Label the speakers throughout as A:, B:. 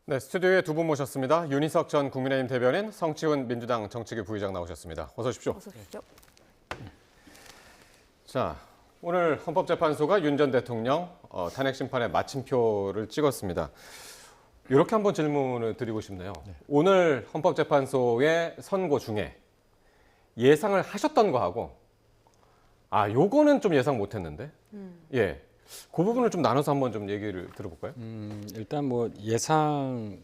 A: 네, 스튜디오에 두 분 모셨습니다. 윤희석 전 국민의힘 대변인, 성치훈 민주당 정책위 부의장 나오셨습니다. 어서 오십시오.
B: 어서 오십시오.
A: 자, 오늘 헌법재판소가 윤 전 대통령 탄핵 심판에 마침표를 찍었습니다. 이렇게 한번 질문을 드리고 싶네요. 오늘 헌법재판소의 선고 중에 예상을 하셨던 거하고 요거는 좀 예상 못했는데, 예, 그 부분을 좀 나눠서 한번 좀 얘기를 들어볼까요?
C: 일단 뭐 예상했느냐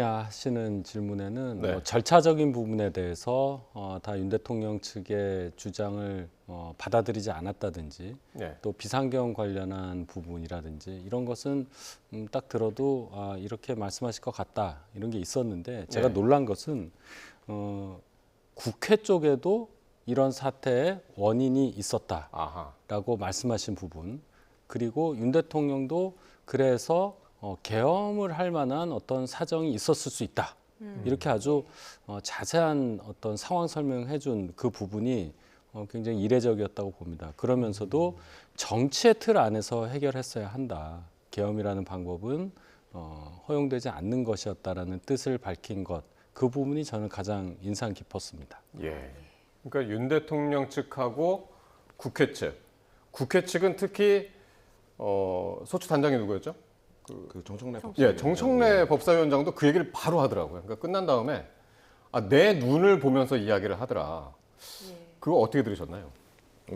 C: 하시는 질문에는
A: 네.
C: 뭐 절차적인 부분에 대해서 다 윤 대통령 측의 주장을 받아들이지 않았다든지
A: 예,
C: 또 비상경 관련한 부분이라든지 이런 것은 딱 들어도 이렇게 말씀하실 것 같다 이런 게 있었는데 제가
A: 네.
C: 놀란 것은 국회 쪽에도 이런 사태의 원인이 있었다.
A: 아하,
C: 라고 말씀하신 부분, 그리고 윤 대통령도 그래서 계엄을 할 만한 어떤 사정이 있었을 수 있다. 이렇게 아주 자세한 어떤 상황 설명해 준 그 부분이 굉장히 이례적이었다고 봅니다. 그러면서도 정치의 틀 안에서 해결했어야 한다. 계엄이라는 방법은 허용되지 않는 것이었다라는 뜻을 밝힌 것, 그 부분이 저는 가장 인상 깊었습니다.
A: 예. 그러니까 윤 대통령 측하고 국회 측은 특히 소추 단장이 누구였죠?
D: 그 정청래
A: 예, 정청래 법사위원장도 그 얘기를 바로 하더라고요. 그러니까 끝난 다음에 내 눈을 보면서 이야기를 하더라. 그거 어떻게 들으셨나요?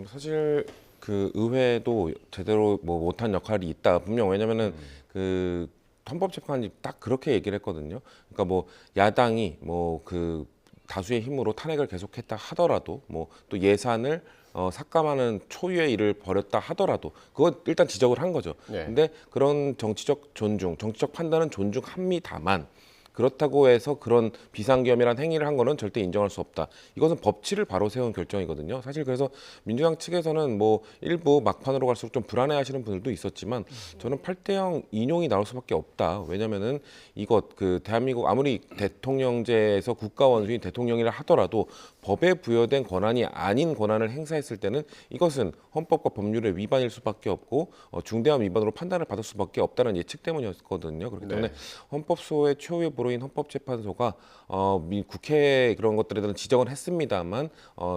D: 사실 그 의회도 제대로 뭐 못한 역할이 있다 분명. 왜냐면은 그 헌법재판관이 딱 그렇게 얘기를 했거든요. 그러니까 뭐 야당이 뭐 그 다수의 힘으로 탄핵을 계속했다 하더라도 뭐 또 예산을 삭감하는 초유의 일을 벌였다 하더라도 그건 일단 지적을 한 거죠.
A: 예.
D: 근데 그런 정치적 존중, 정치적 판단은 존중합니다만 그렇다고 해서 그런 비상계엄이라는 행위를 한 거는 절대 인정할 수 없다. 이것은 법치를 바로 세운 결정이거든요. 사실 그래서 민주당 측에서는 뭐 일부 막판으로 갈수록 좀 불안해하시는 분들도 있었지만 저는 8대0 인용이 나올 수밖에 없다. 왜냐면은 이것 그 대한민국 아무리 대통령제에서 국가 원수인 대통령이라 하더라도 법에 부여된 권한이 아닌 권한을 행사했을 때는 이것은 헌법과 법률의 위반일 수밖에 없고 중대한 위반으로 판단을 받을 수밖에 없다는 예측 때문이었거든요. 그렇기 때문에 헌법소의 최후의 보루인 헌법재판소가 국회 그런 것들에 대한 지적은 했습니다만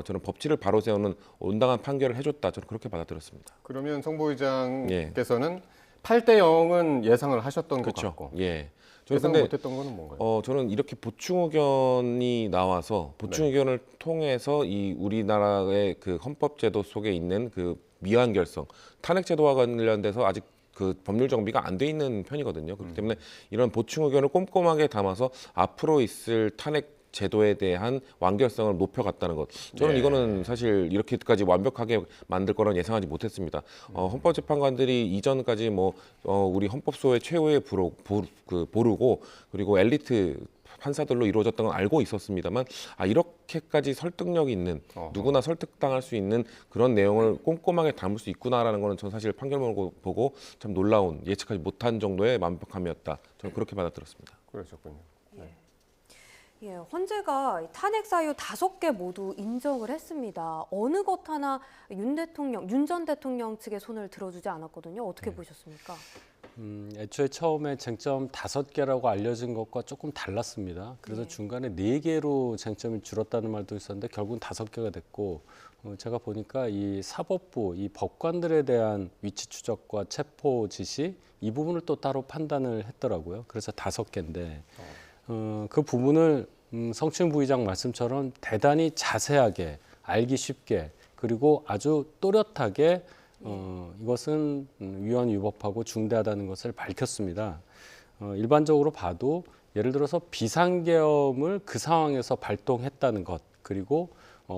D: 저는 법치를 바로 세우는 온당한 판결을 해줬다. 저는 그렇게 받아들였습니다.
A: 그러면 성 부의장께서는 8대0은 예상을 하셨던 것 같고
D: 예.
A: 예상
D: 근데
A: 못했던 거는 뭔가요?
D: 저는 이렇게 보충 의견이 나와서 보충 의견을 통해서 이 우리나라의 그 헌법제도 속에 있는 그 미완 결성, 탄핵 제도와 관련돼서 아직 그 법률 정비가 안 돼 있는 편이거든요. 그렇기 때문에 이런 보충 의견을 꼼꼼하게 담아서 앞으로 있을 탄핵 제도에 대한 완결성을 높여갔다는 것. 저는
A: 예. 이거는
D: 이거는 사실 이렇게까지 완벽하게 만들 거란 예상하지 못했습니다. 헌법재판관들이 이전까지 뭐 우리 헌법소의 최후의 보루고 그리고 엘리트 판사들로 이루어졌던 건 알고 있었습니다만 이렇게까지 설득력 있는 누구나 설득당할 수 있는 그런 내용을 꼼꼼하게 담을 수 있구나라는 거는 저는 사실 판결문을 보고 참 놀라운 예측하지 못한 정도의 완벽함이었다. 저는 그렇게 받아들였습니다.
A: 그러셨군요. 네.
B: 예, 헌재가 탄핵 사유 5개 모두 인정을 했습니다. 어느 것 하나 윤 전 대통령 측의 손을 들어주지 않았거든요. 어떻게 보셨습니까?
C: 애초에 처음에 쟁점 5개라고 알려진 것과 조금 달랐습니다. 그래서 중간에 4개로 쟁점이 줄었다는 말도 있었는데 결국은 5개가 됐고 제가 보니까 이 사법부, 이 법관들에 대한 위치 추적과 체포 지시 이 부분을 또 따로 판단을 했더라고요. 그래서 5개인데 그 부분을 성추행 부의장 말씀처럼 대단히 자세하게 알기 쉽게 그리고 아주 또렷하게 이것은 위헌 위법하고 중대하다는 것을 밝혔습니다. 일반적으로 봐도 예를 들어서 비상계엄을 그 상황에서 발동했다는 것 그리고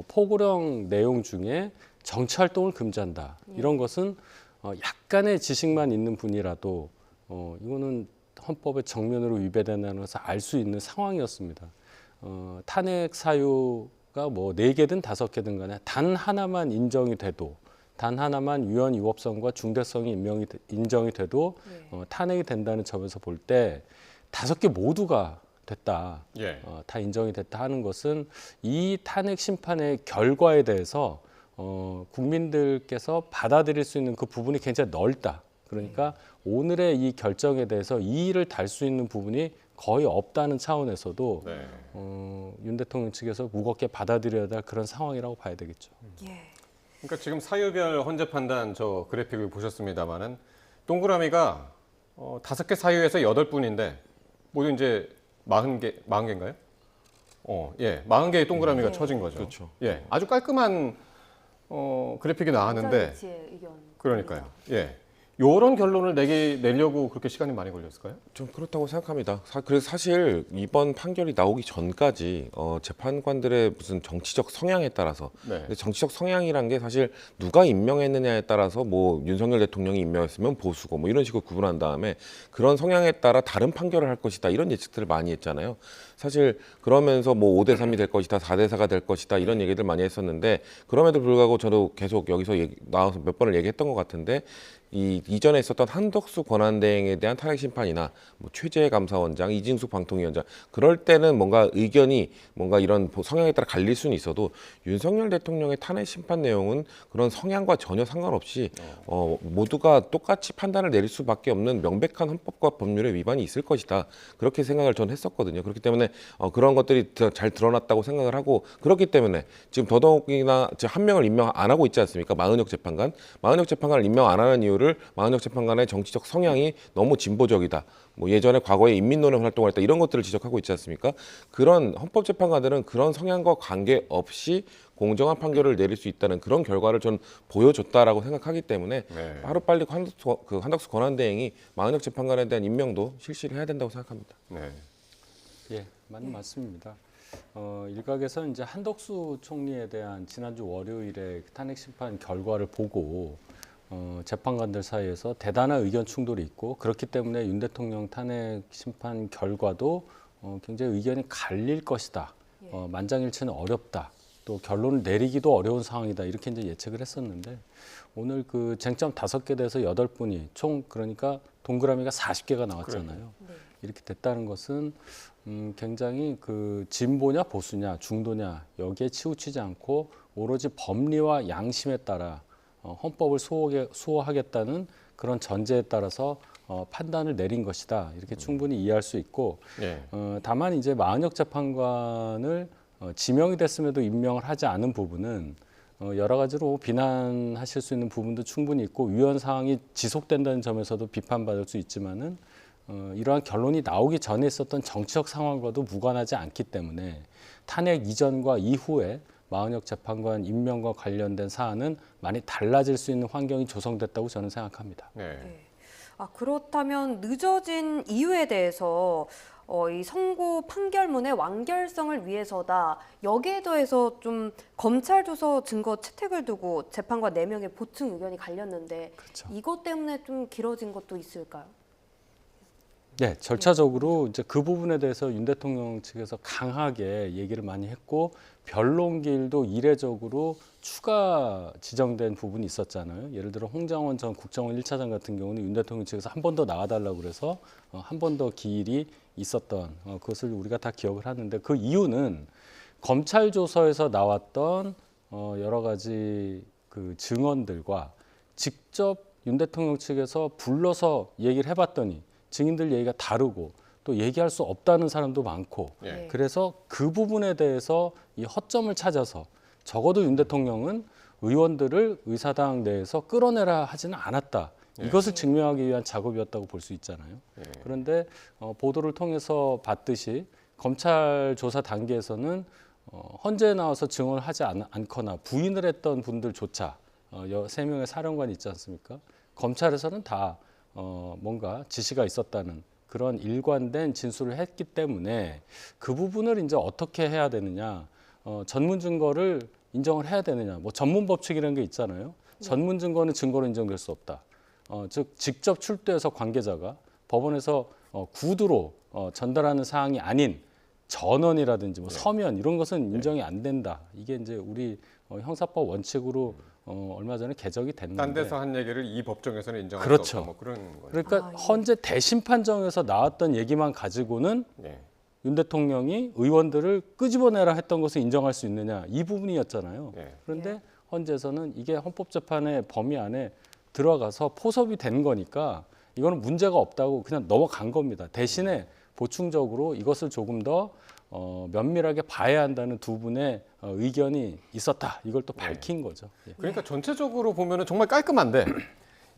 C: 포고령 내용 중에 정치활동을 금지한다. 이런 것은 약간의 지식만 있는 분이라도 이거는 헌법의 정면으로 위배된다는 것을 알 수 있는 상황이었습니다. 탄핵 사유가 뭐 4개든 5개든 간에 단 하나만 인정이 돼도 단 하나만 위헌 위법성과 중대성이 인정이 돼도 탄핵이 된다는 점에서 볼 때 5개 모두가 됐다.
A: 예.
C: 다 인정이 됐다 하는 것은 이 탄핵 심판의 결과에 대해서 국민들께서 받아들일 수 있는 그 부분이 굉장히 넓다. 그러니까 오늘의 이 결정에 대해서 이의를 달 수 있는 부분이 거의 없다는 차원에서도
A: 네.
C: 윤 대통령 측에서 무겁게 받아들여야 될 그런 상황이라고 봐야 되겠죠.
B: 예.
A: 그러니까 지금 사유별 헌재 판단 저 그래픽을 보셨습니다만은 동그라미가 5개 사유에서 8분인데 모두 이제 40개인가요? 예, 40개의 동그라미가
B: 네.
A: 쳐진 거죠.
D: 그렇죠.
A: 예, 아주 깔끔한 그래픽이 나왔는데
B: 위치의 의견.
A: 그러니까요. 예, 이런 결론을 내려고 그렇게 시간이 많이 걸렸을까요?
D: 좀 그렇다고 생각합니다. 그래서 사실 이번 판결이 나오기 전까지 재판관들의 무슨 정치적 성향에 따라서
A: 네.
D: 근데 정치적 성향이란 게 사실 누가 임명했느냐에 따라서 뭐 윤석열 대통령이 임명했으면 보수고 뭐 이런 식으로 구분한 다음에 그런 성향에 따라 다른 판결을 할 것이다 이런 예측들을 많이 했잖아요. 사실 그러면서 뭐 5대 3이 될 것이다, 4대 4가 될 것이다 이런 얘기들 많이 했었는데 그럼에도 불구하고 저도 계속 여기서 나와서 몇 번을 얘기했던 것 같은데 이전에 있었던 한덕수 권한대행에 대한 탄핵 심판이나 뭐 최재 감사원장, 이진숙 방통위원장 그럴 때는 뭔가 의견이 뭔가 이런 성향에 따라 갈릴 수는 있어도 윤석열 대통령의 탄핵 심판 내용은 그런 성향과 전혀 상관없이 모두가 똑같이 판단을 내릴 수밖에 없는 명백한 헌법과 법률의 위반이 있을 것이다 그렇게 생각을 저는 했었거든요. 그렇기 때문에 그런 것들이 잘 드러났다고 생각을 하고 그렇기 때문에 지금 더더욱이나 한 명을 임명 안 하고 있지 않습니까? 마은혁 재판관을 임명 안 하는 이유를 마은혁 재판관의 정치적 성향이 너무 진보적이다. 뭐 예전에 과거에 인민논의 활동을 했다 이런 것들을 지적하고 있지 않습니까? 그런 헌법재판관들은 그런 성향과 관계없이 공정한 판결을 내릴 수 있다는 그런 결과를 전 보여줬다라고 생각하기 때문에
A: 네.
D: 하루빨리 한덕수 권한대행이 마은혁 재판관에 대한 임명도 실시를 해야 된다고 생각합니다.
A: 네.
C: 예, 맞는 말씀입니다. 일각에서 이제 한덕수 총리에 대한 지난주 월요일에 탄핵 심판 결과를 보고 재판관들 사이에서 대단한 의견 충돌이 있고 그렇기 때문에 윤 대통령 탄핵 심판 결과도 굉장히 의견이 갈릴 것이다. 만장일치는 어렵다. 또 결론을 내리기도 어려운 상황이다. 이렇게 이제 예측을 했었는데 오늘 그 쟁점 5개 대해서 8분이 총 그러니까 동그라미가 40개가 나왔잖아요.
B: 네.
C: 이렇게 됐다는 것은 굉장히 그 진보냐 보수냐 중도냐 여기에 치우치지 않고 오로지 법리와 양심에 따라 헌법을 수호하겠다는 그런 전제에 따라서 판단을 내린 것이다. 이렇게 충분히 이해할 수 있고
A: 예.
C: 다만 이제 마은혁 재판관을 지명이 됐음에도 임명을 하지 않은 부분은 여러 가지로 비난하실 수 있는 부분도 충분히 있고 위헌 사항이 지속된다는 점에서도 비판받을 수 있지만은 이러한 결론이 나오기 전에 있었던 정치적 상황과도 무관하지 않기 때문에 탄핵 이전과 이후에 마은혁 재판관 임명과 관련된 사안은 많이 달라질 수 있는 환경이 조성됐다고 저는 생각합니다.
A: 네.
B: 네. 그렇다면 늦어진 이유에 대해서 이 선고 판결문의 완결성을 위해서다. 여기에 더해서 좀 검찰 조서 증거 채택을 두고 재판관 4명의 보충 의견이 갈렸는데
C: 그렇죠.
B: 이것 때문에 좀 길어진 것도 있을까요?
C: 네, 절차적으로 이제 그 부분에 대해서 윤 대통령 측에서 강하게 얘기를 많이 했고 변론길도 이례적으로 추가 지정된 부분이 있었잖아요. 예를 들어 홍장원 전 국정원 1차장 같은 경우는 윤 대통령 측에서 한 번 더 나와달라고 그래서 한 번 더 기일이 있었던 그것을 우리가 다 기억을 하는데 그 이유는 검찰 조서에서 나왔던 여러 가지 그 증언들과 직접 윤 대통령 측에서 불러서 얘기를 해봤더니 증인들 얘기가 다르고 또 얘기할 수 없다는 사람도 많고
A: 예.
C: 그래서 그 부분에 대해서 이 허점을 찾아서 적어도 윤 대통령은 의원들을 의사당 내에서 끌어내라 하지는 않았다. 이것을 증명하기 위한 작업이었다고 볼 수 있잖아요. 그런데 보도를 통해서 봤듯이 검찰 조사 단계에서는 헌재에 나와서 증언을 하지 않거나 부인을 했던 분들조차 3명의 사령관이 있지 않습니까? 검찰에서는 다 뭔가 지시가 있었다는 그런 일관된 진술을 했기 때문에 그 부분을 이제 어떻게 해야 되느냐, 전문 증거를 인정을 해야 되느냐, 뭐 전문 법칙이라는 게 있잖아요. 전문 증거는 증거로 인정될 수 없다. 즉 직접 출두해서 관계자가 법원에서 구두로 전달하는 사항이 아닌 전원이라든지 뭐 서면 이런 것은 인정이 안 된다. 이게 이제 우리 형사법 원칙으로 얼마 전에 개정이 됐는데.
A: 딴 데서 한 얘기를 이 법정에서는 인정할
C: 그렇죠.
A: 수 없다. 뭐 그런 거예요.
C: 그러니까
B: 예.
C: 헌재 대심판정에서 나왔던 얘기만 가지고는
A: 예.
C: 윤 대통령이 의원들을 끄집어내라 했던 것을 인정할 수 있느냐 이 부분이었잖아요.
A: 예.
C: 그런데 헌재에서는 이게 헌법재판의 범위 안에 들어가서 포섭이 된 거니까 이거는 문제가 없다고 그냥 넘어간 겁니다. 대신에 보충적으로 이것을 조금 더 면밀하게 봐야 한다는 두 분의 의견이 있었다. 이걸 또 밝힌 거죠. 예.
A: 그러니까 전체적으로 보면은 정말 깔끔한데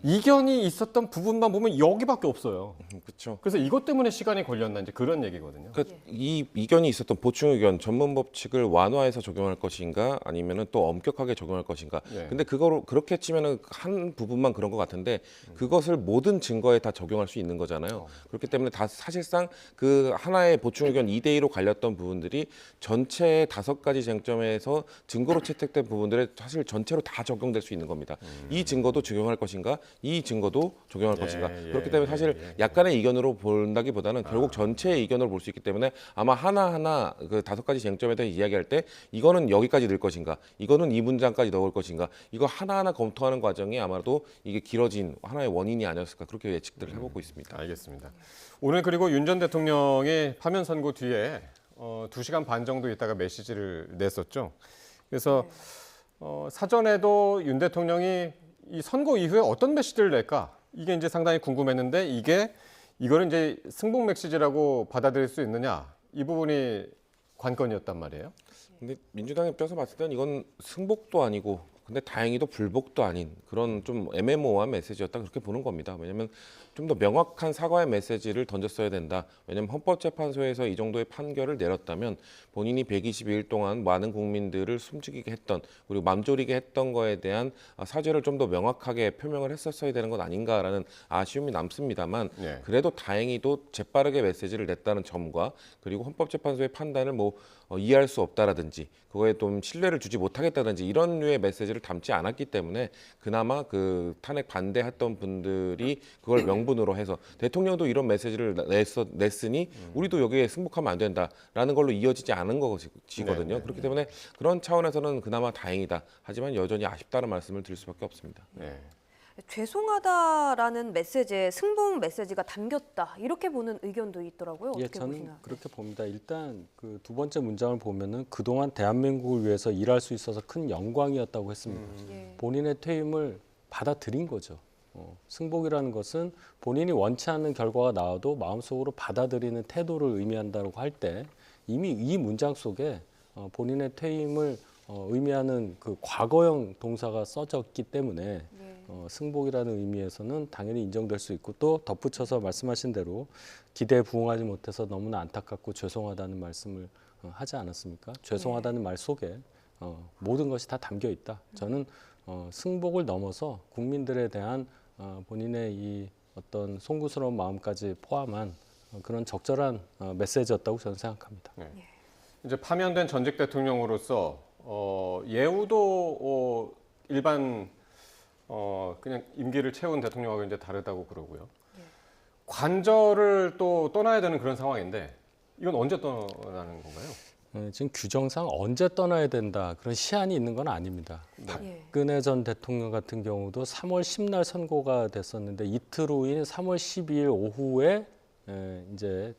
A: 이견이 있었던 부분만 보면 여기밖에 없어요.
D: 그렇죠.
A: 그래서 이것 때문에 시간이 걸렸나 이제 그런 얘기거든요.
D: 그러니까 이 이견이 있었던 보충 의견 전문 법칙을 완화해서 적용할 것인가 아니면은 또 엄격하게 적용할 것인가.
A: 예.
D: 근데 그거로 그렇게 치면은 한 부분만 그런 것 같은데 그것을 모든 증거에 다 적용할 수 있는 거잖아요. 그렇기 때문에 다 사실상 그 하나의 보충 의견 2대 2로 갈렸던 부분들이 전체 5가지 쟁점에서 증거로 채택된 부분들에 사실 전체로 다 적용될 수 있는 겁니다. 이 증거도 적용할 것인가, 이 증거도 적용할 것인가. 그렇기 때문에 사실 약간의 이견으로 본다기보다는 결국 전체의 이견으로 볼 수 있기 때문에 아마 하나하나 그 5가지 쟁점에 대해 이야기할 때 이거는 여기까지 넣을 것인가, 이거는 이 문장까지 넣을 것인가, 이거 하나하나 검토하는 과정이 아마도 이게 길어진 하나의 원인이 아니었을까 그렇게 예측들을 해보고 있습니다.
A: 알겠습니다. 오늘 그리고 윤 전 대통령이 파면 선고 뒤에 2시간 반 정도 있다가 메시지를 냈었죠. 그래서 사전에도 윤 대통령이 이 선거 이후에 어떤 메시지를 낼까 이게 이제 상당히 궁금했는데 이거를 이제 승복 메시지라고 받아들일 수 있느냐 이 부분이 관건이었단 말이에요.
D: 근데 민주당 입장에서 봤을 땐 이건 승복도 아니고 근데 다행히도 불복도 아닌 그런 좀 애매모호한 메시지였다 그렇게 보는 겁니다. 왜냐하면 좀 더 명확한 사과의 메시지를 던졌어야 된다. 왜냐하면 헌법재판소에서 이 정도의 판결을 내렸다면 본인이 122일 동안 많은 국민들을 숨죽이게 했던 그리고 맘졸이게 했던 거에 대한 사죄를 좀 더 명확하게 표명을 했었어야 되는 것 아닌가라는 아쉬움이 남습니다만
A: 네.
D: 그래도 다행히도 재빠르게 메시지를 냈다는 점과 그리고 헌법재판소의 판단을 이해할 수 없다라든지 그거에 좀 신뢰를 주지 못하겠다든지 이런 류의 메시지를 담지 않았기 때문에 그나마 그 탄핵 반대했던 분들이 그걸 명분으로 해서 대통령도 이런 메시지를 냈으니 우리도 여기에 승복하면 안 된다라는 걸로 이어지지 않은 것이거든요. 그렇기 때문에 그런 차원에서는 그나마 다행이다. 하지만 여전히 아쉽다는 말씀을 드릴 수밖에 없습니다.
A: 네.
B: 죄송하다라는 메시지에 승복 메시지가 담겼다 이렇게 보는 의견도 있더라고요.
C: 예,
B: 어떻게
C: 저는
B: 보시나요?
C: 그렇게 봅니다. 일단 그 두 번째 문장을 보면은 그동안 대한민국을 위해서 일할 수 있어서 큰 영광이었다고 했습니다.
B: 예.
C: 본인의 퇴임을 받아들인 거죠. 승복이라는 것은 본인이 원치 않는 결과가 나와도 마음속으로 받아들이는 태도를 의미한다고 할 때 이미 이 문장 속에 본인의 퇴임을 의미하는 그 과거형 동사가 써졌기 때문에 승복이라는 의미에서는 당연히 인정될 수 있고 또 덧붙여서 말씀하신 대로 기대에 부응하지 못해서 너무나 안타깝고 죄송하다는 말씀을 하지 않았습니까? 죄송하다는 말 속에 모든 것이 다 담겨 있다. 저는 승복을 넘어서 국민들에 대한 본인의 이 어떤 송구스러운 마음까지 포함한 그런 적절한 메시지였다고 저는 생각합니다.
A: 네. 이제 파면된 전직 대통령으로서 예우도 일반 그냥 임기를 채운 대통령하고 이제 다르다고 그러고요. 관저를 또 떠나야 되는 그런 상황인데 이건 언제 떠나는 건가요?
C: 지금 규정상 언제 떠나야 된다 그런 시한이 있는 건 아닙니다. 박근혜 전 대통령 같은 경우도 3월 10날 선고가 됐었는데 이틀 후인 3월 12일 오후에 이제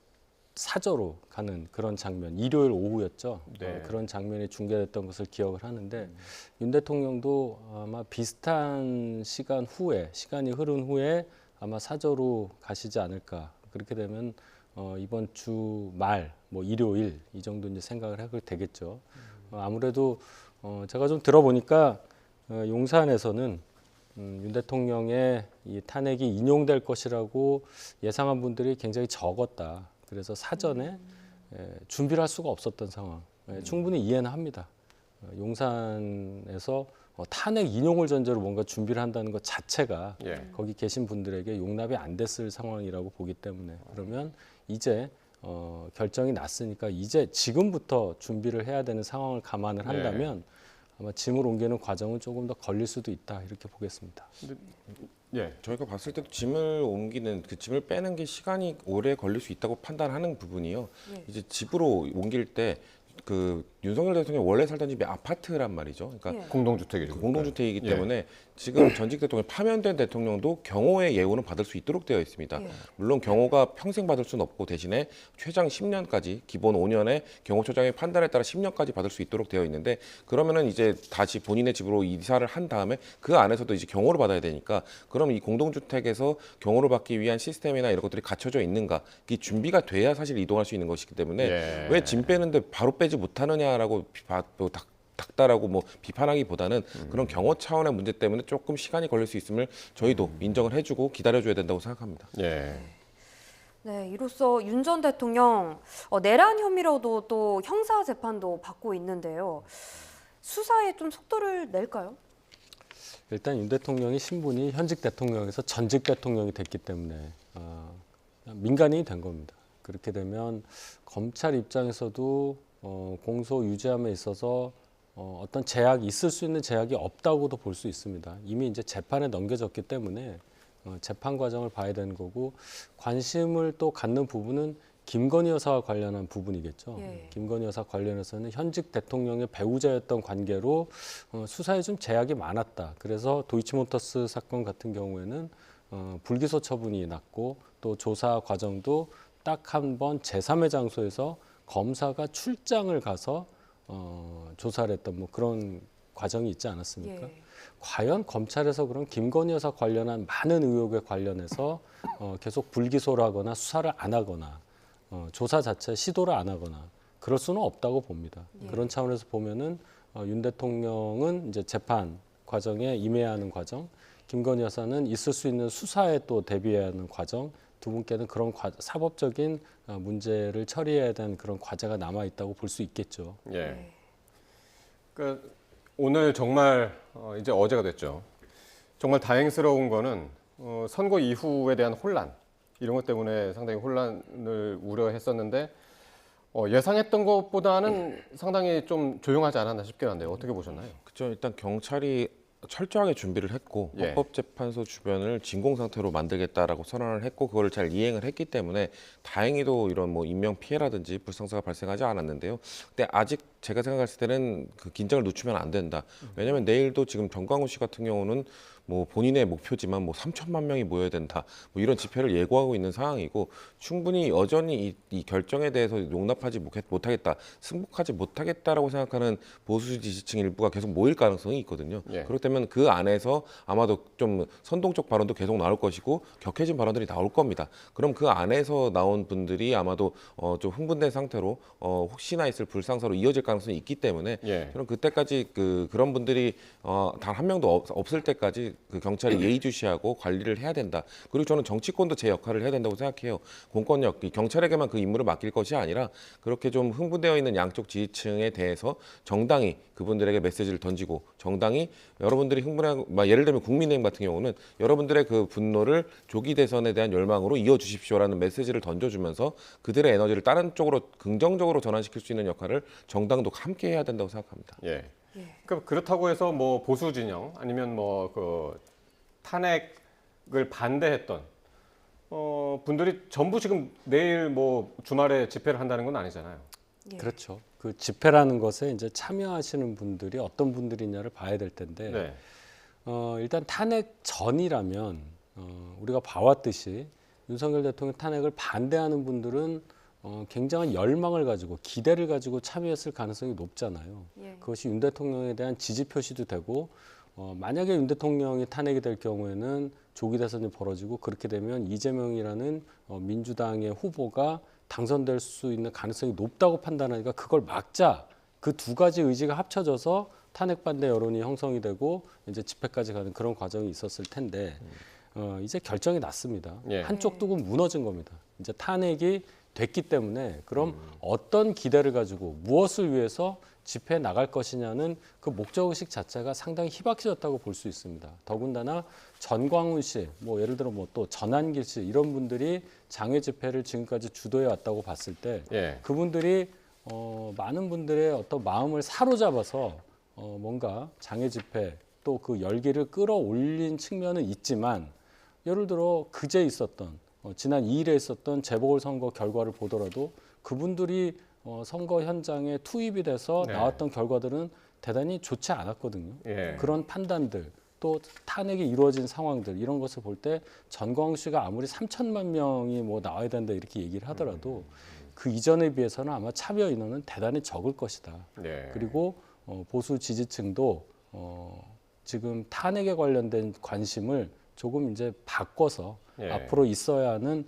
C: 사저로 가는 그런 장면, 일요일 오후였죠.
A: 네.
C: 그런 장면이 중계됐던 것을 기억을 하는데 윤 대통령도 아마 비슷한 시간이 흐른 후에 아마 사저로 가시지 않을까. 그렇게 되면 이번 주 말, 일요일 이 정도 이제 생각을 하게 되겠죠. 아무래도 제가 좀 들어보니까 용산에서는 윤 대통령의 이 탄핵이 인용될 것이라고 예상한 분들이 굉장히 적었다. 그래서 사전에 준비를 할 수가 없었던 상황. 충분히 이해는 합니다. 용산에서 탄핵 인용을 전제로 뭔가 준비를 한다는 것 자체가 거기 계신 분들에게 용납이 안 됐을 상황이라고 보기 때문에 그러면 이제 결정이 났으니까 이제 지금부터 준비를 해야 되는 상황을 감안을 한다면 아마 짐을 옮기는 과정은 조금 더 걸릴 수도 있다 이렇게 보겠습니다.
D: 저희가 봤을 때도 짐을 옮기는 그 짐을 빼는 게 시간이 오래 걸릴 수 있다고 판단하는 부분이요. 이제 집으로 옮길 때 윤석열 대통령이 원래 살던 집이 아파트란 말이죠. 그러니까
B: 예.
A: 공동주택이죠.
D: 그 공동주택이기
A: 예.
D: 때문에 지금 전직 대통령이 파면된 대통령도 경호의 예우는 받을 수 있도록 되어 있습니다.
B: 예.
D: 물론 경호가 평생 받을 수는 없고 대신에 최장 10년까지 기본 5년에 경호처장의 판단에 따라 10년까지 받을 수 있도록 되어 있는데 그러면은 이제 다시 본인의 집으로 이사를 한 다음에 그 안에서도 이제 경호를 받아야 되니까 그럼 이 공동주택에서 경호를 받기 위한 시스템이나 이런 것들이 갖춰져 있는가 이 준비가 돼야 사실 이동할 수 있는 것이기 때문에
A: 예.
D: 왜 짐 빼는데 바로 빼지 못하느냐라고 닥달하고 뭐 비판하기보다는 그런 경호 차원의 문제 때문에 조금 시간이 걸릴 수 있음을 저희도 인정을 해주고 기다려줘야 된다고 생각합니다.
A: 예.
B: 네, 이로써 윤 전 대통령 내란 혐의로도 또 형사 재판도 받고 있는데요. 수사에 좀 속도를 낼까요?
C: 일단 윤 대통령이 신분이 현직 대통령에서 전직 대통령이 됐기 때문에 민간인이 된 겁니다. 그렇게 되면 검찰 입장에서도 공소 유지함에 있어서 어떤 제약이 있을 수 있는 제약이 없다고도 볼 수 있습니다. 이미 이제 재판에 넘겨졌기 때문에 재판 과정을 봐야 되는 거고 관심을 또 갖는 부분은 김건희 여사와 관련한 부분이겠죠.
B: 예.
C: 김건희 여사 관련해서는 현직 대통령의 배우자였던 관계로 수사에 좀 제약이 많았다. 그래서 도이치모터스 사건 같은 경우에는 불기소 처분이 났고 또 조사 과정도 딱 한 번 제3의 장소에서 검사가 출장을 가서 조사를 했던 뭐 그런 과정이 있지 않았습니까?
B: 예.
C: 과연 검찰에서 그런 김건희 여사 관련한 많은 의혹에 관련해서 계속 불기소를 하거나 수사를 안 하거나 조사 자체 시도를 안 하거나 그럴 수는 없다고 봅니다.
B: 예.
C: 그런 차원에서 보면은 윤 대통령은 이제 재판 과정에 임해야 하는 과정, 김건희 여사는 있을 수 있는 수사에 또 대비해야 하는 과정, 두 분께는 그런 사법적인 문제를 처리해야 되는 그런 과제가 남아 있다고 볼 수 있겠죠.
A: 예. 그러니까 오늘 정말 이제 어제가 됐죠. 정말 다행스러운 거는 선거 이후에 대한 혼란 이런 것 때문에 상당히 혼란을 우려했었는데 예상했던 것보다는 상당히 좀 조용하지 않았나 싶긴 한데요. 어떻게 보셨나요?
D: 그렇죠. 일단 경찰이 철저하게 준비를 했고
A: 예.
D: 헌법재판소 주변을 진공 상태로 만들겠다라고 선언을 했고 그거를 잘 이행을 했기 때문에 다행히도 이런 뭐 인명 피해라든지 불상사가 발생하지 않았는데요. 근데 아직 제가 생각했을 때는 그 긴장을 늦추면 안 된다. 왜냐하면 내일도 지금 정광훈 씨 같은 경우는 뭐 본인의 목표지만 뭐 3천만 명이 모여야 된다. 뭐 이런 집회를 예고하고 있는 상황이고 충분히 여전히 이 결정에 대해서 용납하지 못하겠다, 승복하지 못하겠다라고 생각하는 보수 지지층 일부가 계속 모일 가능성이 있거든요.
A: 예.
D: 그렇기 때문에 그 안에서 아마도 좀 선동적 발언도 계속 나올 것이고 격해진 발언들이 나올 겁니다. 그럼 그 안에서 나온 분들이 아마도 좀 흥분된 상태로 혹시나 있을 불상사로 이어질 가능성이 있기 때문에
A: 예.
D: 저는 그때까지 그런 분들이 단 한 명도 없을 때까지 그 경찰이 예의주시하고 관리를 해야 된다. 그리고 저는 정치권도 제 역할을 해야 된다고 생각해요. 공권력, 이 경찰에게만 그 임무를 맡길 것이 아니라 그렇게 좀 흥분되어 있는 양쪽 지지층에 대해서 정당히 그분들에게 메시지를 던지고 정당히 여러분들이 흥분하고 예를 들면 국민의힘 같은 경우는 여러분들의 그 분노를 조기 대선에 대한 열망으로 이어주십시오라는 메시지를 던져주면서 그들의 에너지를 다른 쪽으로 긍정적으로 전환시킬 수 있는 역할을 정당도 함께 해야 된다고 생각합니다.
A: 예.
B: 예.
A: 그렇다고 해서 뭐 보수 진영 아니면 뭐 그 탄핵을 반대했던 분들이 전부 지금 내일 뭐 주말에 집회를 한다는 건 아니잖아요.
B: 예.
C: 그렇죠. 그 집회라는 것에 이제 참여하시는 분들이 어떤 분들이냐를 봐야 될 텐데
A: 네.
C: 일단 탄핵 전이라면 우리가 봐왔듯이 윤석열 대통령 탄핵을 반대하는 분들은 굉장한 열망을 가지고 기대를 가지고 참여했을 가능성이 높잖아요.
B: 예.
C: 그것이 윤 대통령에 대한 지지 표시도 되고 만약에 윤 대통령이 탄핵이 될 경우에는 조기 대선이 벌어지고 그렇게 되면 이재명이라는 민주당의 후보가 당선될 수 있는 가능성이 높다고 판단하니까 그걸 막자 그 두 가지 의지가 합쳐져서 탄핵 반대 여론이 형성이 되고 이제 집회까지 가는 그런 과정이 있었을 텐데 이제 결정이 났습니다.
A: 예.
C: 한쪽 뚝은 무너진 겁니다. 이제 탄핵이 됐기 때문에 그럼 어떤 기대를 가지고 무엇을 위해서 집회에 나갈 것이냐는 그 목적의식 자체가 상당히 희박해졌다고 볼 수 있습니다. 더군다나 전광훈 씨, 뭐 예를 들어 뭐 또 전한길 씨 이런 분들이 장외 집회를 지금까지 주도해 왔다고 봤을 때
A: 예.
C: 그분들이 많은 분들의 어떤 마음을 사로잡아서 뭔가 장외 집회 또 그 열기를 끌어올린 측면은 있지만 예를 들어 그제 있었던 지난 2일에 있었던 재보궐선거 결과를 보더라도 그분들이 선거 현장에 투입이 돼서
A: 네.
C: 나왔던 결과들은 대단히 좋지 않았거든요.
A: 예.
C: 그런 판단들 또 탄핵이 이루어진 상황들 이런 것을 볼 때 전광훈 씨가 아무리 3천만 명이 뭐 나와야 된다 이렇게 얘기를 하더라도 그 이전에 비해서는 아마 참여 인원은 대단히 적을 것이다.
A: 예.
C: 그리고 보수 지지층도 지금 탄핵에 관련된 관심을 조금 이제 바꿔서
A: 예.
C: 앞으로 있어야 하는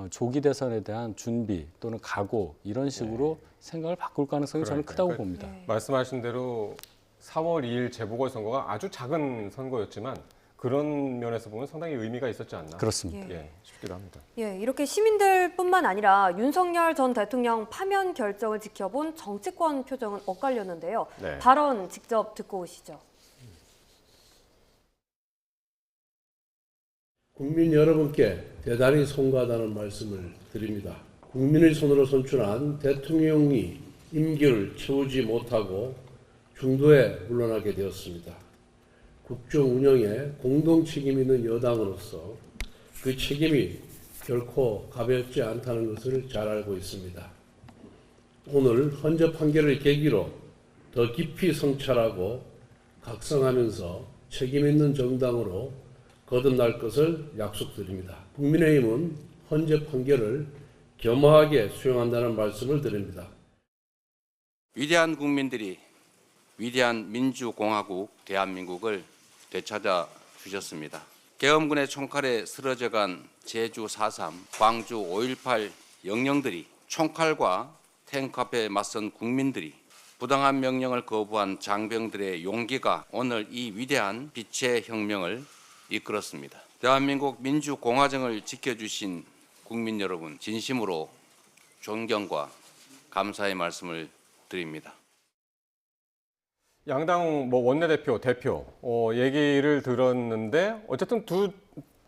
C: 조기 대선에 대한 준비 또는 각오 이런 식으로 생각을 바꿀 가능성이 저는 크다고
A: 그러니까요.
C: 봅니다.
B: 네.
A: 말씀하신 대로 4월 2일 재보궐선거가 아주 작은 선거였지만 그런 면에서 보면 상당히 의미가 있었지 않나.
C: 그렇습니다.
A: 예, 싶기도 합니다.
B: 예, 이렇게 시민들뿐만 아니라 윤석열 전 대통령 파면 결정을 지켜본 정치권 표정은 엇갈렸는데요.
A: 네.
B: 발언 직접 듣고 오시죠.
E: 국민 여러분께 대단히 송구하다는 말씀을 드립니다. 국민의 손으로 선출한 대통령이 임기를 채우지 못하고 중도에 물러나게 되었습니다. 국정 운영에 공동 책임 있는 여당으로서 그 책임이 결코 가볍지 않다는 것을 잘 알고 있습니다. 오늘 헌재 판결을 계기로 더 깊이 성찰하고 각성하면서 책임 있는 정당으로 거듭날 것을 약속드립니다. 국민의힘은 헌재 판결을 겸허하게 수용한다는 말씀을 드립니다.
F: 위대한 국민들이 위대한 민주공화국 대한민국을 되찾아 주셨습니다. 계엄군의 총칼에 쓰러져간 제주 4.3, 광주 5.18 영령들이 총칼과 탱크 앞에 맞선 국민들이 부당한 명령을 거부한 장병들의 용기가 오늘 이 위대한 빛의 혁명을 이끌었습니다. 대한민국 민주공화정을 지켜주신 국민 여러분 진심으로 존경과 감사의 말씀을 드립니다.
A: 양당 뭐 원내대표, 대표 얘기를 들었는데 어쨌든 두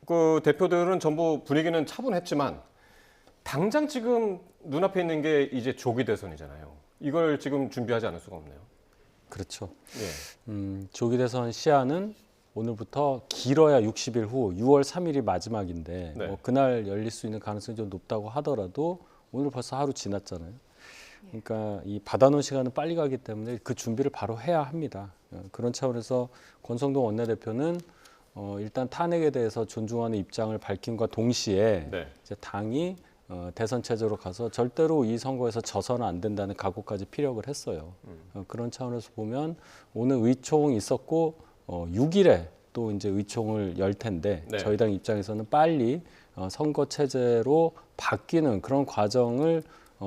A: 그 대표들은 전부 분위기는 차분했지만 당장 지금 눈앞에 있는 게 이제 조기 대선이잖아요. 이걸 지금 준비하지 않을 수가 없네요.
C: 그렇죠.
A: 예.
C: 조기 대선 시한은 오늘부터 길어야 60일 후 6월 3일이 마지막인데
A: 네.
C: 뭐 그날 열릴 수 있는 가능성이 좀 높다고 하더라도 오늘 벌써 하루 지났잖아요. 그러니까 이 받아놓은 시간은 빨리 가기 때문에 그 준비를 바로 해야 합니다. 그런 차원에서 권성동 원내대표는 일단 탄핵에 대해서 존중하는 입장을 밝힌과 동시에
A: 네.
C: 이제 당이 대선 체제로 가서 절대로 이 선거에서 져서는 안 된다는 각오까지 피력을 했어요. 그런 차원에서 보면 오늘 의총이 있었고 6일에 또 이제 의총을 열 텐데
A: 네.
C: 저희 당 입장에서는 빨리 선거 체제로 바뀌는 그런 과정을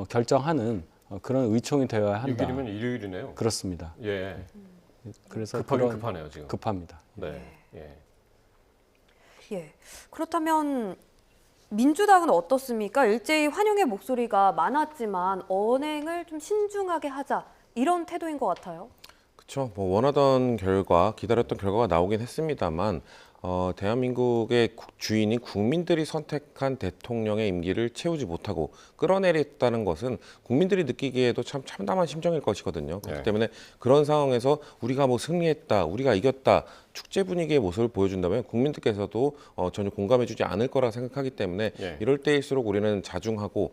C: 결정하는 그런 의총이 되어야 한다.
A: 6일이면 일요일이네요.
C: 그렇습니다.
A: 예.
C: 그래서
A: 급하긴
C: 그런-
A: 급하네요, 지금.
C: 급합니다.
A: 네. 예.
B: 예. 그렇다면 민주당은 어떻습니까? 일제히 환영의 목소리가 많았지만 언행을 좀 신중하게 하자 이런 태도인 것 같아요.
D: 그렇죠. 뭐 원하던 결과, 기다렸던 결과가 나오긴 했습니다만 대한민국의 주인인 국민들이 선택한 대통령의 임기를 채우지 못하고 끌어내렸다는 것은 국민들이 느끼기에도 참 참담한 심정일 것이거든요. 그렇기
A: 네.
D: 때문에 그런 상황에서 우리가 뭐 승리했다, 우리가 이겼다, 축제 분위기의 모습을 보여준다면 국민들께서도 전혀 공감해주지 않을 거라 생각하기 때문에
A: 예.
D: 이럴 때일수록 우리는 자중하고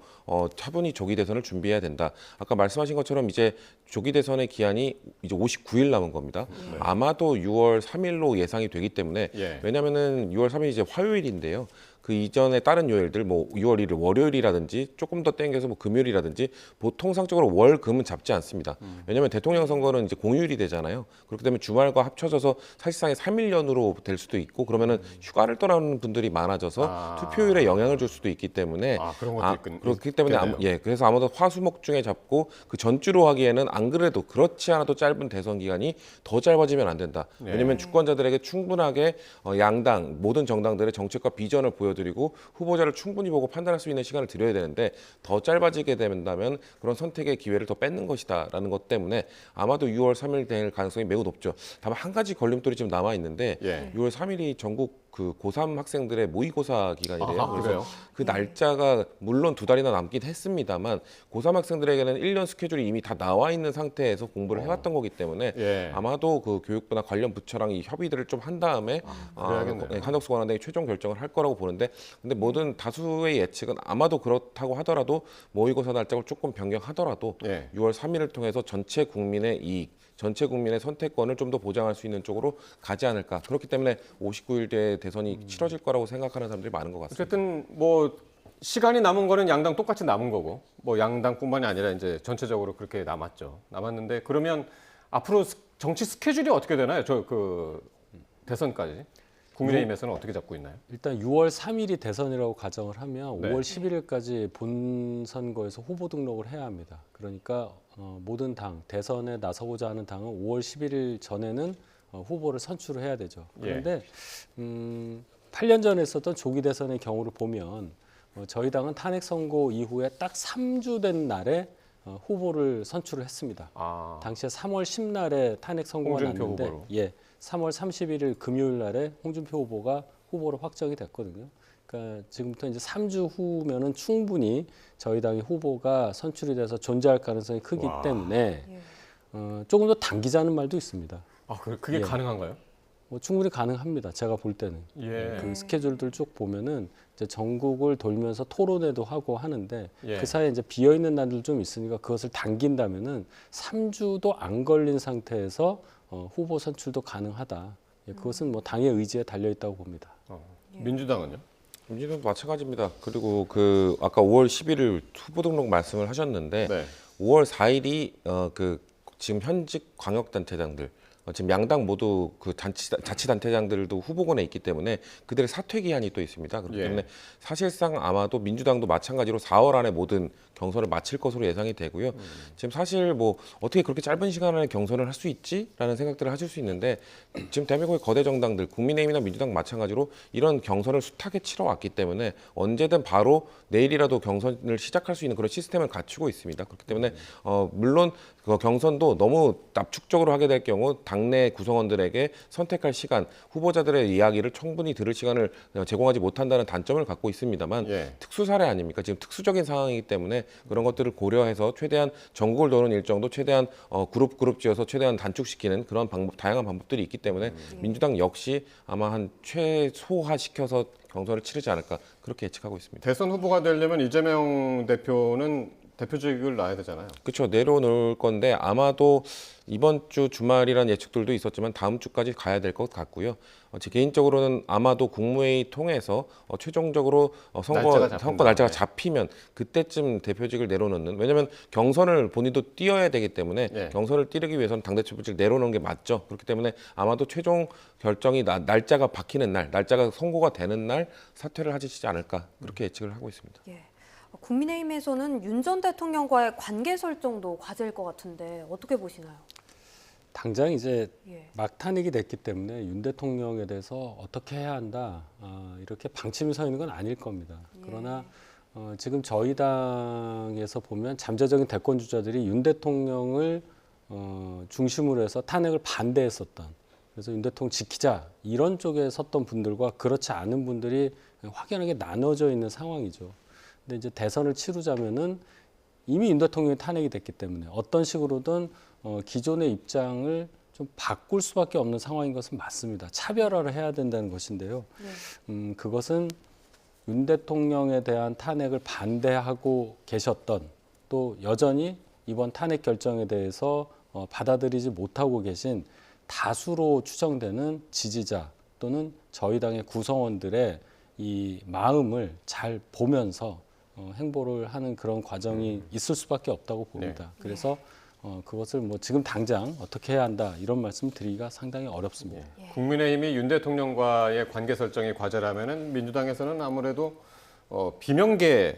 D: 차분히 조기 대선을 준비해야 된다. 아까 말씀하신 것처럼 이제 조기 대선의 기한이 이제 59일 남은 겁니다. 아마도 6월 3일로 예상이 되기 때문에
A: 예.
D: 왜냐하면은 6월 3일이 이제 화요일인데요. 그 이전에 다른 요일들 뭐 6월 1일 월요일이라든지 조금 더 땡겨서 뭐 금요일이라든지 보통상적으로 월 금은 잡지 않습니다. 왜냐하면 대통령 선거는 이제 공휴일이 되잖아요. 그렇기 때문에 주말과 합쳐져서 사실상의 3일 연으로 될 수도 있고 그러면은 휴가를 떠나는 분들이 많아져서 투표율에 영향을 줄 수도 있기 때문에
A: 그런 것도
D: 그렇기 때문에
A: 있겠네요.
D: 그래서 아마도 화수목 중에 잡고 그 전주로 하기에는 안 그래도 그렇지 않아도 짧은 대선 기간이 더 짧아지면 안 된다. 왜냐하면 주권자들에게 충분하게 양당 모든 정당들의 정책과 비전을 보여드리고 후보자를 충분히 보고 판단할 수 있는 시간을 드려야 되는데 더 짧아지게 된다면 그런 선택의 기회를 더 뺏는 것이다라는 것 때문에 아마도 6월 3일 될 가능성이 매우 높죠. 다만 한 가지 걸림돌이 지금 남아 있는데
A: 예.
D: 6월 3일이 전국 그 고3 학생들의 모의고사 기간이래요.
A: 아하, 그래요?
D: 그 날짜가 물론 2달이나 남긴 했습니다만 고3 학생들에게는 1년 스케줄이 이미 다 나와 있는 상태에서 공부를 해왔던 거기 때문에
A: 예.
D: 아마도 그 교육부나 관련 부처랑 이 협의들을 좀 한 다음에
A: 그래야겠네요.
D: 한덕수 권한대행이 최종 결정을 할 거라고 보는데, 근데 모든 다수의 예측은 아마도 그렇다고 하더라도 모의고사 날짜를 조금 변경하더라도
A: 예.
D: 6월 3일을 통해서 전체 국민의 이익, 전체 국민의 선택권을 좀 더 보장할 수 있는 쪽으로 가지 않을까. 그렇기 때문에 59일 뒤에 대선이 치러질 거라고 생각하는 사람들이 많은 것 같습니다.
A: 어쨌든 뭐 시간이 남은 거는 양당 똑같이 남은 거고, 뭐 양당뿐만이 아니라 이제 전체적으로 그렇게 남았는데, 그러면 앞으로 정치 스케줄이 어떻게 되나요? 저 그 대선까지 국민의힘에서는 어떻게 잡고 있나요?
C: 일단 6월 3일이 대선이라고 가정을 하면
A: 네.
C: 5월 11일까지 본선거에서 후보 등록을 해야 합니다. 그러니까 모든 당, 대선에 나서고자 하는 당은 5월 11일 전에는 후보를 선출을 해야 되죠. 그런데 8년 전에 있었던 조기 대선의 경우를 보면 저희 당은 탄핵 선고 이후에 딱 3주 된 날에 후보를 선출을 했습니다.
A: 아,
C: 당시에 3월 10날에 탄핵 선고가
A: 홍준표
C: 났는데,
A: 후보로.
C: 예, 3월 31일 금요일 날에 홍준표 후보가 후보로 확정이 됐거든요. 그러니까 지금부터 이제 3주 후면은 충분히 저희 당의 후보가 선출이 돼서 존재할 가능성이 크기
A: 와.
C: 때문에
B: 예.
C: 조금 더 당기자는 말도 있습니다.
A: 아 그게
C: 예.
A: 가능한가요?
C: 뭐 충분히 가능합니다. 제가 볼 때는.
A: 예.
C: 그 스케줄들 쭉 보면은 이제 전국을 돌면서 토론회도 하고 하는데
A: 예.
C: 그 사이에 이제 비어 있는 날들 좀 있으니까 그것을 당긴다면은 3주도 안 걸린 상태에서 후보 선출도 가능하다. 예, 그것은 뭐 당의 의지에 달려 있다고 봅니다.
A: 민주당은요?
D: 민주당도 마찬가지입니다. 그리고 그 아까 5월 11일 후보 등록 말씀을 하셨는데
A: 네.
D: 5월 4일이 그 지금 현직 광역단체장들 지금 양당 모두 그 자치단체장들도 후보군에 있기 때문에 그들의 사퇴 기한이 또 있습니다. 그렇기
A: 예.
D: 때문에 사실상 아마도 민주당도 마찬가지로 4월 안에 모든 경선을 마칠 것으로 예상이 되고요. 지금 사실 뭐 어떻게 그렇게 짧은 시간 안에 경선을 할 수 있지라는 생각들을 하실 수 있는데, 지금 대한민국의 거대 정당들 국민의힘이나 민주당 마찬가지로 이런 경선을 숱하게 치러왔기 때문에 언제든 바로 내일이라도 경선을 시작할 수 있는 그런 시스템을 갖추고 있습니다. 그렇기 때문에 물론 그 경선도 너무 납축적으로 하게 될 경우 당내 구성원들에게 선택할 시간, 후보자들의 이야기를 충분히 들을 시간을 제공하지 못한다는 단점을 갖고 있습니다만
A: 예.
D: 특수 사례 아닙니까? 지금 특수적인 상황이기 때문에 그런 것들을 고려해서 최대한 전국을 도는 일정도 최대한 그룹 지어서 최대한 단축시키는 그런 방법, 다양한 방법들이 있기 때문에 민주당 역시 아마 한 최소화시켜서 경선을 치르지 않을까 그렇게 예측하고 있습니다.
A: 대선 후보가 되려면 이재명 대표는 대표직을 놔야 되잖아요.
D: 그렇죠. 내려놓을 건데 아마도 이번 주 주말이라는 예측들도 있었지만 다음 주까지 가야 될 것 같고요. 제 개인적으로는 아마도 국무회의 통해서 최종적으로 선거 날짜가 잡히면 그때쯤 대표직을 내려놓는, 왜냐하면 경선을 본인도 뛰어야 되기 때문에
A: 예.
D: 경선을 뛰기 위해서는 당대표직을 내려놓는 게 맞죠. 그렇기 때문에 아마도 최종 결정이 날짜가 박히는 날, 날짜가 선고가 되는 날 사퇴를 하시지 않을까 그렇게 예측을 하고 있습니다.
B: 예. 국민의힘에서는 윤 전 대통령과의 관계 설정도 과제일 것 같은데 어떻게 보시나요?
C: 당장 이제
B: 예.
C: 막탄핵이 됐기 때문에 윤 대통령에 대해서 어떻게 해야 한다, 이렇게 방침이 서 있는 건 아닐 겁니다. 그러나 지금 저희 당에서 보면 잠재적인 대권 주자들이 윤 대통령을 중심으로 해서 탄핵을 반대했었던, 그래서 윤 대통령 지키자 이런 쪽에 섰던 분들과 그렇지 않은 분들이 확연하게 나눠져 있는 상황이죠. 근데 이제 대선을 치르자면은 이미 윤 대통령이 탄핵이 됐기 때문에 어떤 식으로든 기존의 입장을 좀 바꿀 수밖에 없는 상황인 것은 맞습니다. 차별화를 해야 된다는 것인데요. 그것은 윤 대통령에 대한 탄핵을 반대하고 계셨던, 또 여전히 이번 탄핵 결정에 대해서 받아들이지 못하고 계신 다수로 추정되는 지지자 또는 저희 당의 구성원들의 이 마음을 잘 보면서 행보를 하는 그런 과정이 있을 수밖에 없다고 봅니다. 그래서 그것을 뭐 지금 당장 어떻게 해야 한다 이런 말씀 드리기가 상당히 어렵습니다.
A: 국민의힘이 윤 대통령과의 관계 설정이 과제라면은 민주당에서는 아무래도 비명계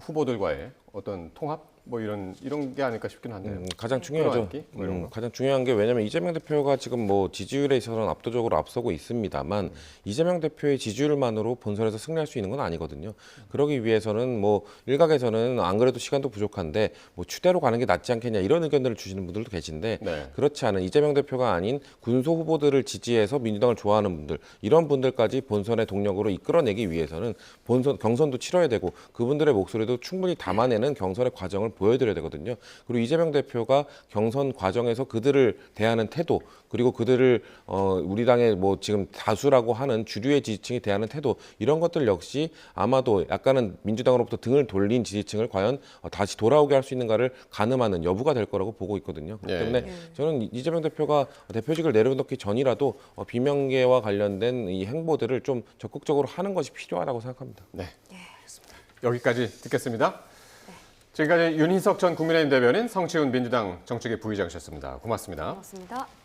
A: 후보들과의 어떤 통합 뭐 이런 게 아닐까 싶긴 한데요.
D: 가장 중요하죠.
A: 끌어안기? 뭐 이런 거.
D: 가장 중요한 게 왜냐하면 이재명 대표가 지금 뭐 지지율에 있어서는 압도적으로 앞서고 있습니다만 이재명 대표의 지지율만으로 본선에서 승리할 수 있는 건 아니거든요. 그러기 위해서는 뭐 일각에서는 안 그래도 시간도 부족한데 뭐 추대로 가는 게 낫지 않겠냐 이런 의견들을 주시는 분들도 계신데
A: 네.
D: 그렇지 않은 이재명 대표가 아닌 군소 후보들을 지지해서 민주당을 좋아하는 분들 이런 분들까지 본선의 동력으로 이끌어내기 위해서는 본선 경선도 치러야 되고 그분들의 목소리도 충분히 담아내는 경선의 과정을 보여드려야 되거든요. 그리고 이재명 대표가 경선 과정에서 그들을 대하는 태도 그리고 그들을 우리 당의 뭐 지금 다수라고 하는 주류의 지지층이 대하는 태도 이런 것들 역시 아마도 약간은 민주당으로부터 등을 돌린 지지층을 과연 다시 돌아오게 할 수 있는가를 가늠하는 여부가 될 거라고 보고 있거든요. 그렇기
A: 예.
D: 때문에 저는 이재명 대표가 대표직을 내려놓기 전이라도 비명계와 관련된 이 행보들을 좀 적극적으로 하는 것이 필요하다고 생각합니다.
A: 네, 알겠습니다. 여기까지 듣겠습니다. 지금까지 윤희석 전 국민의힘 대변인, 성치훈 민주당 정책위 부의장이셨습니다. 고맙습니다.
B: 고맙습니다.